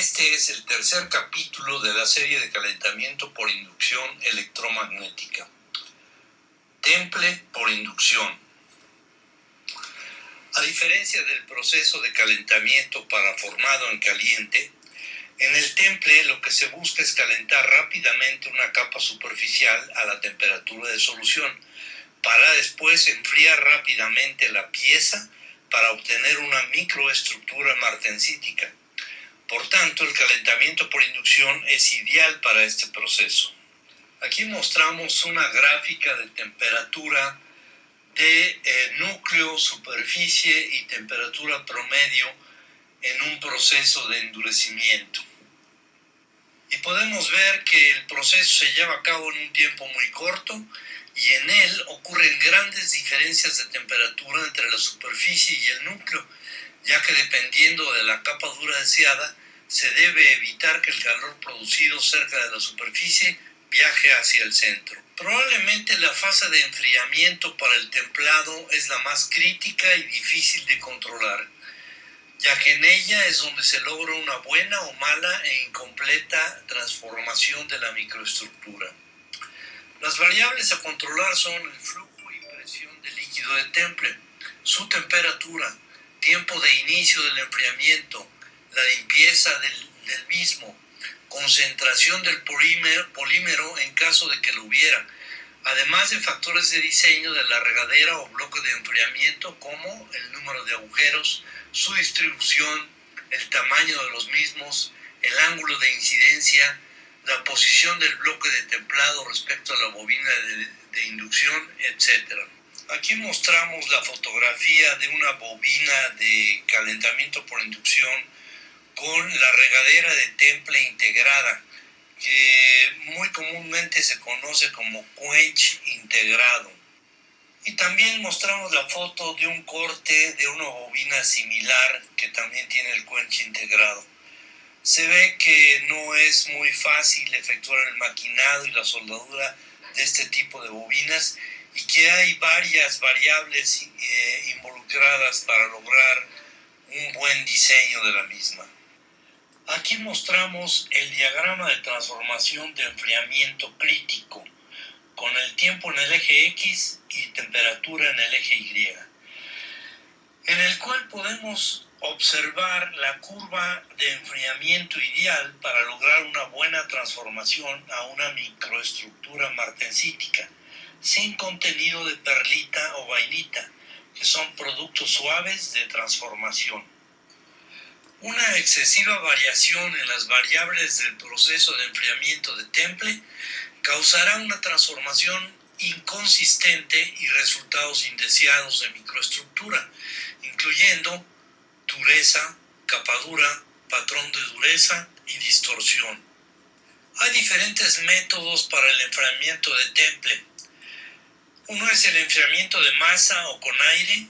Este es el tercer capítulo de la serie de calentamiento por inducción electromagnética. Temple por inducción. A diferencia del proceso de calentamiento formado en caliente, en el temple lo que se busca es calentar rápidamente una capa superficial a la temperatura de solución, para después enfriar rápidamente la pieza para obtener una microestructura martensítica. Por tanto, el calentamiento por inducción es ideal para este proceso. Aquí mostramos una gráfica de temperatura de núcleo, superficie y temperatura promedio en un proceso de endurecimiento. Y podemos ver que el proceso se lleva a cabo en un tiempo muy corto y en él ocurren grandes diferencias de temperatura entre la superficie y el núcleo, ya que dependiendo de la capa dura deseada, se debe evitar que el calor producido cerca de la superficie viaje hacia el centro. Probablemente la fase de enfriamiento para el templado es la más crítica y difícil de controlar, ya que en ella es donde se logra una buena o mala e incompleta transformación de la microestructura. Las variables a controlar son el flujo y presión del líquido de temple, su temperatura, tiempo de inicio del enfriamiento, la limpieza del mismo, concentración del polímero en caso de que lo hubiera, además de factores de diseño de la regadera o bloque de enfriamiento como el número de agujeros, su distribución, el tamaño de los mismos, el ángulo de incidencia, la posición del bloque de templado respecto a la bobina de inducción, etc. Aquí mostramos la fotografía de una bobina de calentamiento por inducción con la regadera de temple integrada, que muy comúnmente se conoce como quench integrado. Y también mostramos la foto de un corte de una bobina similar que también tiene el quench integrado. Se ve que no es muy fácil efectuar el maquinado y la soldadura de este tipo de bobinas y que hay varias variables involucradas para lograr un buen diseño de la misma. Aquí mostramos el diagrama de transformación de enfriamiento crítico, con el tiempo en el eje X y temperatura en el eje Y, en el cual podemos observar la curva de enfriamiento ideal para lograr una buena transformación a una microestructura martensítica, sin contenido de perlita o vainita, que son productos suaves de transformación. Una excesiva variación en las variables del proceso de enfriamiento de temple causará una transformación inconsistente y resultados indeseados de microestructura, incluyendo dureza, capadura, patrón de dureza y distorsión. Hay diferentes métodos para el enfriamiento de temple. Uno es el enfriamiento de masa o con aire,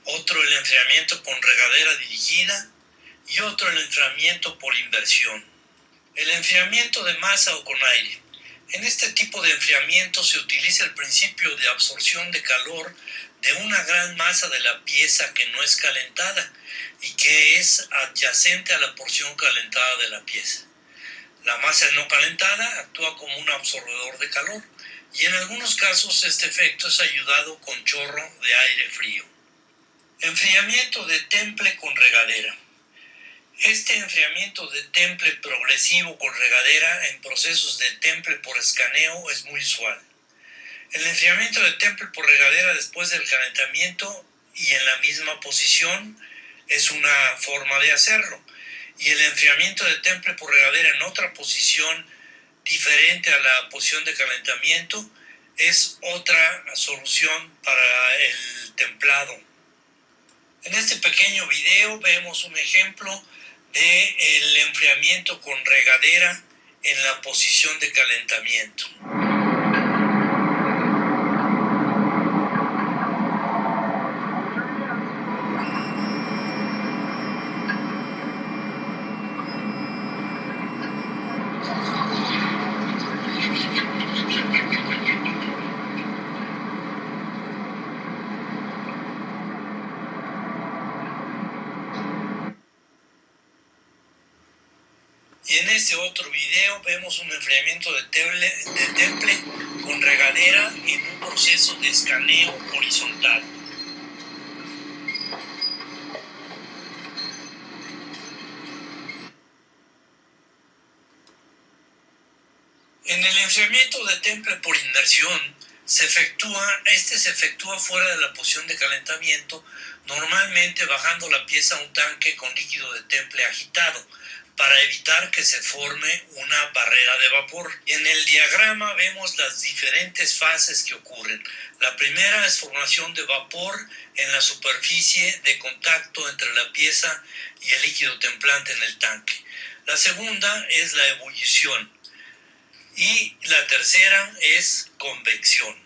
otro el enfriamiento con regadera dirigida y otro el enfriamiento por inversión. El enfriamiento de masa o con aire. En este tipo de enfriamiento se utiliza el principio de absorción de calor de una gran masa de la pieza que no es calentada y que es adyacente a la porción calentada de la pieza. La masa no calentada actúa como un absorbedor de calor y en algunos casos este efecto es ayudado con chorro de aire frío. Enfriamiento de temple con regadera. Este enfriamiento de temple progresivo con regadera en procesos de temple por escaneo es muy usual. El enfriamiento de temple por regadera después del calentamiento y en la misma posición es una forma de hacerlo. Y el enfriamiento de temple por regadera en otra posición diferente a la posición de calentamiento es otra solución para el templado. En este pequeño video vemos un ejemplo del enfriamiento con regadera en la posición de calentamiento. Y en este otro video vemos un enfriamiento de temple con regadera en un proceso de escaneo horizontal. En el enfriamiento de temple por inmersión se efectúa fuera de la posición de calentamiento, normalmente bajando la pieza a un tanque con líquido de temple agitado, para evitar que se forme una barrera de vapor. En el diagrama vemos las diferentes fases que ocurren. La primera es formación de vapor en la superficie de contacto entre la pieza y el líquido templante en el tanque. La segunda es la ebullición. Y la tercera es convección.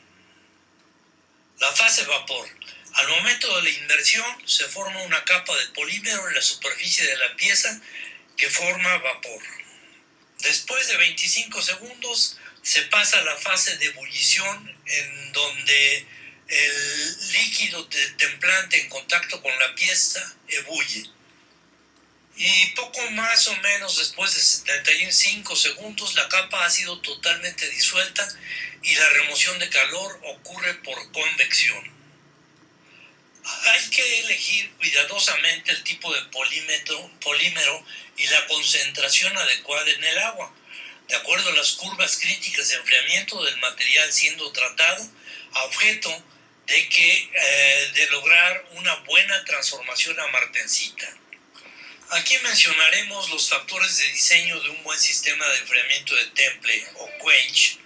La fase vapor. Al momento de la inmersión se forma una capa de polímero en la superficie de la pieza que forma vapor. Después de 25 segundos se pasa a la fase de ebullición, en donde el líquido templante en contacto con la pieza ebulle. Y poco más o menos después de 75 segundos la capa ha sido totalmente disuelta y la remoción de calor ocurre por convección. Hay que elegir cuidadosamente el tipo de polímero y la concentración adecuada en el agua, de acuerdo a las curvas críticas de enfriamiento del material siendo tratado, a objeto de lograr una buena transformación a martensita. Aquí mencionaremos los factores de diseño de un buen sistema de enfriamiento de temple o quench.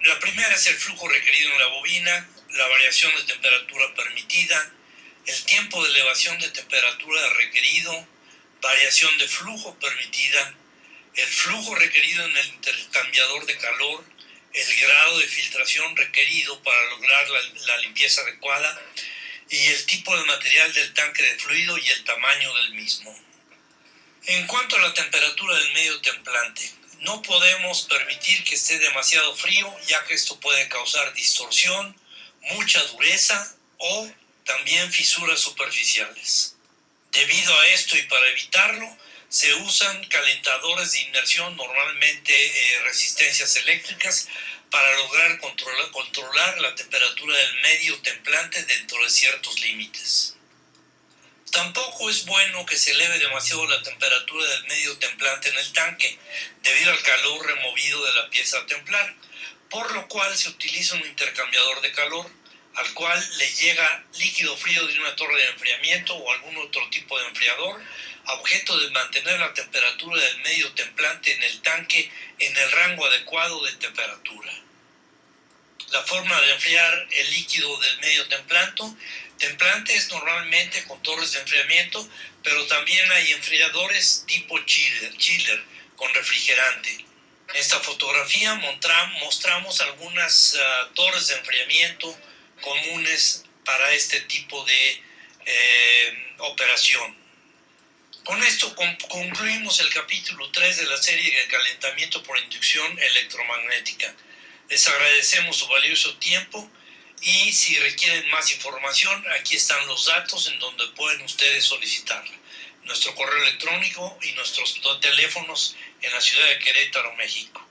La primera es el flujo requerido en la bobina, la variación de temperatura permitida, el tiempo de elevación de temperatura requerido, variación de flujo permitida, el flujo requerido en el intercambiador de calor, el grado de filtración requerido para lograr la limpieza adecuada, y el tipo de material del tanque de fluido y el tamaño del mismo. En cuanto a la temperatura del medio templante, no podemos permitir que esté demasiado frío, ya que esto puede causar distorsión, mucha dureza o también fisuras superficiales. Debido a esto y para evitarlo, se usan calentadores de inmersión, normalmente resistencias eléctricas, para lograr controlar la temperatura del medio templante dentro de ciertos límites. Tampoco es bueno que se eleve demasiado la temperatura del medio templante en el tanque, debido al calor removido de la pieza a templar, por lo cual se utiliza un intercambiador de calor, al cual le llega líquido frío de una torre de enfriamiento o algún otro tipo de enfriador, a objeto de mantener la temperatura del medio templante en el tanque en el rango adecuado de temperatura. La forma de enfriar el líquido del medio templante es normalmente con torres de enfriamiento, pero también hay enfriadores tipo chiller con refrigerante. En esta fotografía mostramos algunas torres de enfriamiento comunes para este tipo de operación. Con esto concluimos el capítulo 3 de la serie de calentamiento por inducción electromagnética. Les agradecemos su valioso tiempo y si requieren más información, aquí están los datos en donde pueden ustedes solicitarla. Nuestro correo electrónico y nuestros teléfonos en la ciudad de Querétaro, México.